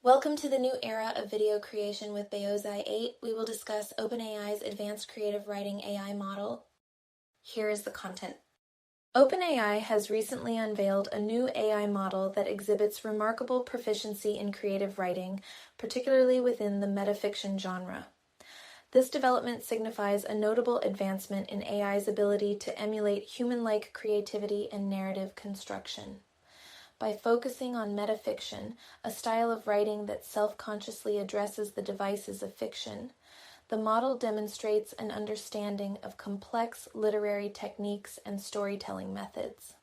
Welcome to the new era of video creation with Beozai 8. We will discuss OpenAI's advanced creative writing AI model. Here is the content. OpenAI has recently unveiled a new AI model that exhibits remarkable proficiency in creative writing, particularly within the metafiction genre. This development signifies a notable advancement in AI's ability to emulate human-like creativity and narrative construction. By focusing on metafiction, a style of writing that self-consciously addresses the devices of fiction, the model demonstrates an understanding of complex literary techniques and storytelling methods.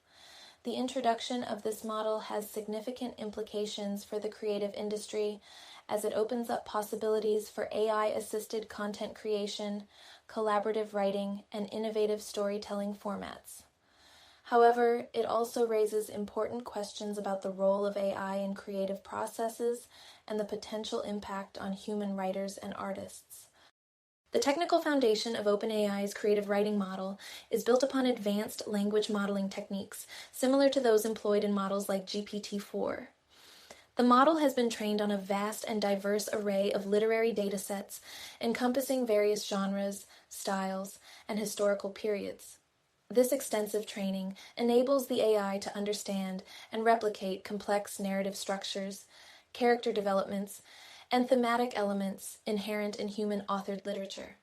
The introduction of this model has significant implications for the creative industry as it opens up possibilities for AI-assisted content creation, collaborative writing, and innovative storytelling formats. However, it also raises important questions about the role of AI in creative processes and the potential impact on human writers and artists. The technical foundation of OpenAI's creative writing model is built upon advanced language modeling techniques, similar to those employed in models like GPT-4. The model has been trained on a vast and diverse array of literary datasets encompassing various genres, styles, and historical periods. This extensive training enables the AI to understand and replicate complex narrative structures, character developments, and thematic elements inherent in human-authored literature.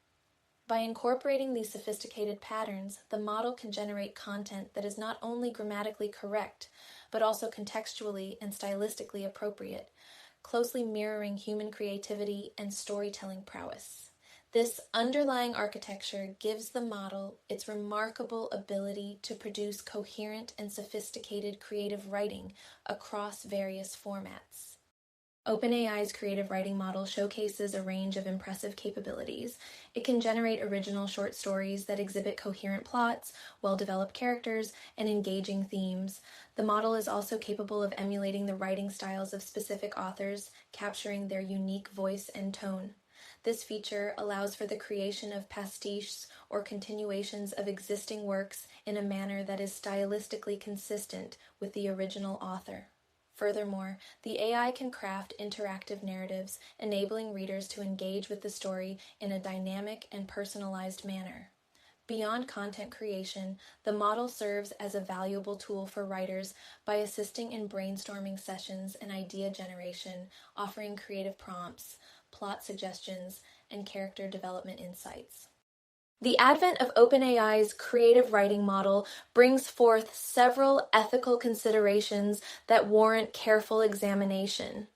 By incorporating these sophisticated patterns, the model can generate content that is not only grammatically correct, but also contextually and stylistically appropriate, closely mirroring human creativity and storytelling prowess. This underlying architecture gives the model its remarkable ability to produce coherent and sophisticated creative writing across various formats. OpenAI's creative writing model showcases a range of impressive capabilities. It can generate original short stories that exhibit coherent plots, well-developed characters, and engaging themes. The model is also capable of emulating the writing styles of specific authors, capturing their unique voice and tone. This feature allows for the creation of pastiches or continuations of existing works in a manner that is stylistically consistent with the original author. Furthermore, the AI can craft interactive narratives, enabling readers to engage with the story in a dynamic and personalized manner. Beyond content creation, the model serves as a valuable tool for writers by assisting in brainstorming sessions and idea generation, offering creative prompts, plot suggestions, and character development insights. The advent of OpenAI's creative writing model brings forth several ethical considerations that warrant careful examination.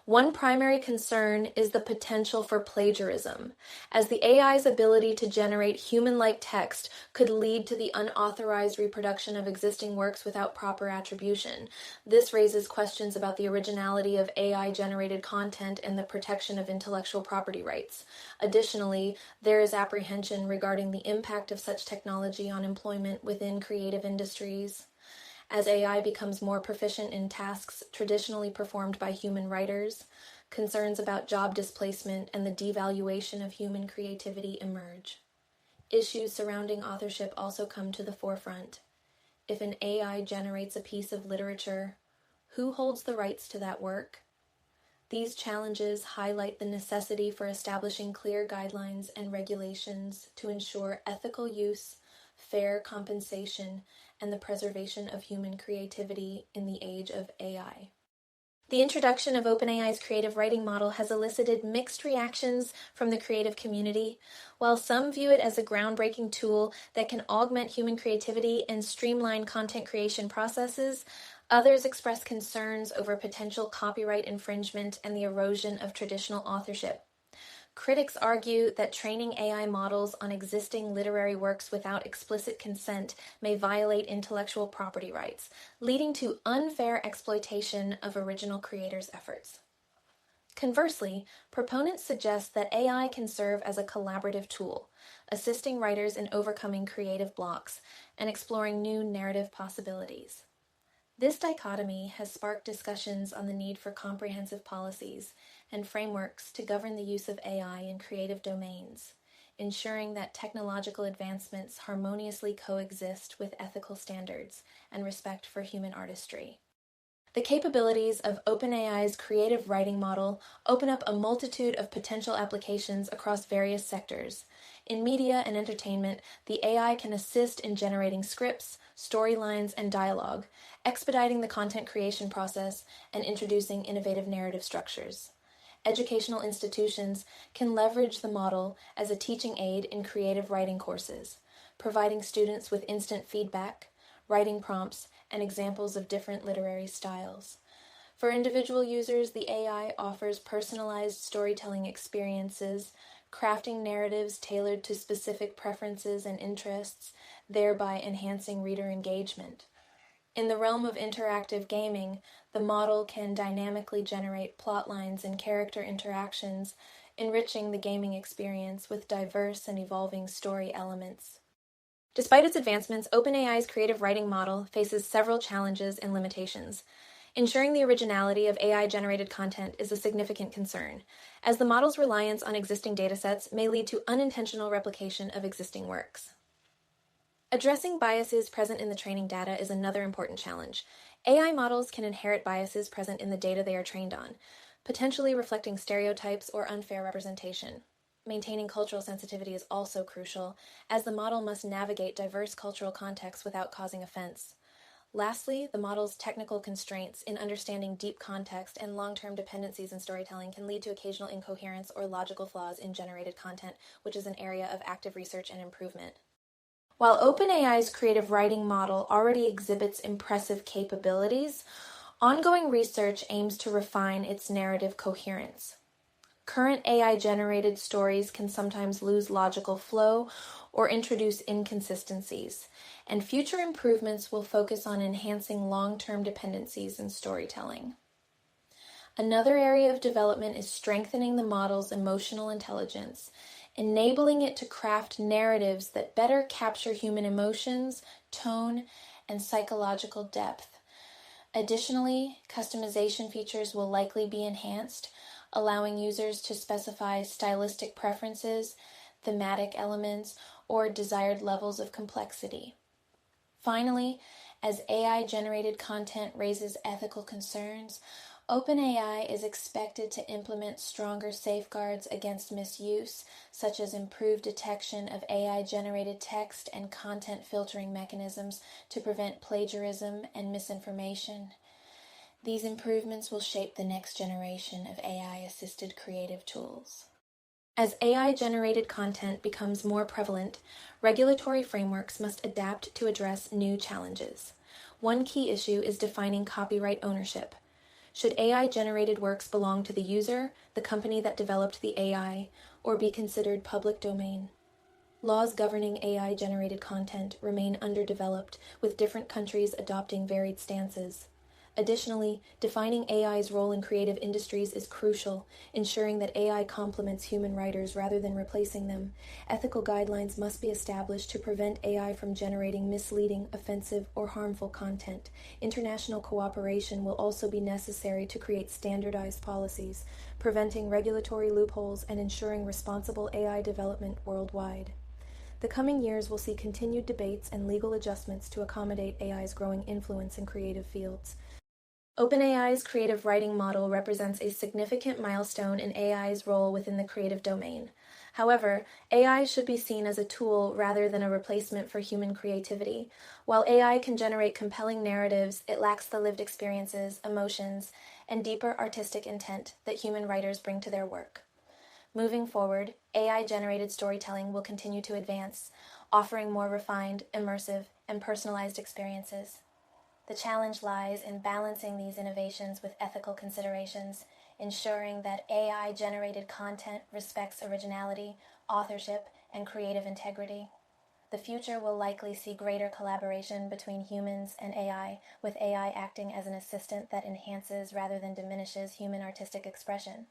One primary concern is the potential for plagiarism, as the AI's ability to generate human-like text could lead to the unauthorized reproduction of existing works without proper attribution. This raises questions about the originality of AI-generated content and the protection of intellectual property rights. Additionally, there is apprehension regarding the impact of such technology on employment within creative industries. As AI becomes more proficient in tasks traditionally performed by human writers, concerns about job displacement and the devaluation of human creativity emerge. Issues surrounding authorship also come to the forefront. If an AI generates a piece of literature, who holds the rights to that work? These challenges highlight the necessity for establishing clear guidelines and regulations to ensure ethical use, fair compensation, and the preservation of human creativity in the age of AI. The introduction of OpenAI's creative writing model has elicited mixed reactions from the creative community. While some view it as a groundbreaking tool that can augment human creativity and streamline content creation processes, others express concerns over potential copyright infringement and the erosion of traditional authorship. Critics argue that training AI models on existing literary works without explicit consent may violate intellectual property rights, leading to unfair exploitation of original creators' efforts. Conversely, proponents suggest that AI can serve as a collaborative tool, assisting writers in overcoming creative blocks and exploring new narrative possibilities. This dichotomy has sparked discussions on the need for comprehensive policies and frameworks to govern the use of AI in creative domains, ensuring that technological advancements harmoniously coexist with ethical standards and respect for human artistry. The capabilities of OpenAI's creative writing model open up a multitude of potential applications across various sectors. In media and entertainment, the AI can assist in generating scripts, storylines, and dialogue, expediting the content creation process and introducing innovative narrative structures. Educational institutions can leverage the model as a teaching aid in creative writing courses, providing students with instant feedback, writing prompts, and examples of different literary styles. For individual users, the AI offers personalized storytelling experiences, crafting narratives tailored to specific preferences and interests, thereby enhancing reader engagement. In the realm of interactive gaming, the model can dynamically generate plot lines and character interactions, enriching the gaming experience with diverse and evolving story elements. Despite its advancements, OpenAI's creative writing model faces several challenges and limitations. Ensuring the originality of AI-generated content is a significant concern, as the model's reliance on existing datasets may lead to unintentional replication of existing works. Addressing biases present in the training data is another important challenge. AI models can inherit biases present in the data they are trained on, potentially reflecting stereotypes or unfair representation. Maintaining cultural sensitivity is also crucial, as the model must navigate diverse cultural contexts without causing offense. Lastly, the model's technical constraints in understanding deep context and long-term dependencies in storytelling can lead to occasional incoherence or logical flaws in generated content, which is an area of active research and improvement. While OpenAI's creative writing model already exhibits impressive capabilities, ongoing research aims to refine its narrative coherence. Current AI-generated stories can sometimes lose logical flow or introduce inconsistencies, and future improvements will focus on enhancing long-term dependencies in storytelling. Another area of development is strengthening the model's emotional intelligence, enabling it to craft narratives that better capture human emotions, tone, and psychological depth. Additionally, customization features will likely be enhanced, allowing users to specify stylistic preferences, thematic elements, or desired levels of complexity. Finally, as AI-generated content raises ethical concerns, OpenAI is expected to implement stronger safeguards against misuse, such as improved detection of AI-generated text and content filtering mechanisms to prevent plagiarism and misinformation. These improvements will shape the next generation of AI-assisted creative tools. As AI-generated content becomes more prevalent, regulatory frameworks must adapt to address new challenges. One key issue is defining copyright ownership. Should AI-generated works belong to the user, the company that developed the AI, or be considered public domain? Laws governing AI-generated content remain underdeveloped, with different countries adopting varied stances. Additionally, defining AI's role in creative industries is crucial, ensuring that AI complements human writers rather than replacing them. Ethical guidelines must be established to prevent AI from generating misleading, offensive, or harmful content. International cooperation will also be necessary to create standardized policies, preventing regulatory loopholes and ensuring responsible AI development worldwide. The coming years will see continued debates and legal adjustments to accommodate AI's growing influence in creative fields. OpenAI's creative writing model represents a significant milestone in AI's role within the creative domain. However, AI should be seen as a tool rather than a replacement for human creativity. While AI can generate compelling narratives, it lacks the lived experiences, emotions, and deeper artistic intent that human writers bring to their work. Moving forward, AI-generated storytelling will continue to advance, offering more refined, immersive, and personalized experiences. The challenge lies in balancing these innovations with ethical considerations, ensuring that AI-generated content respects originality, authorship, and creative integrity. The future will likely see greater collaboration between humans and AI, with AI acting as an assistant that enhances rather than diminishes human artistic expression.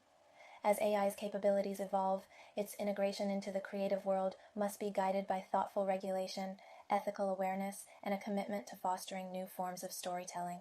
As AI's capabilities evolve, its integration into the creative world must be guided by thoughtful regulation, ethical awareness, and a commitment to fostering new forms of storytelling.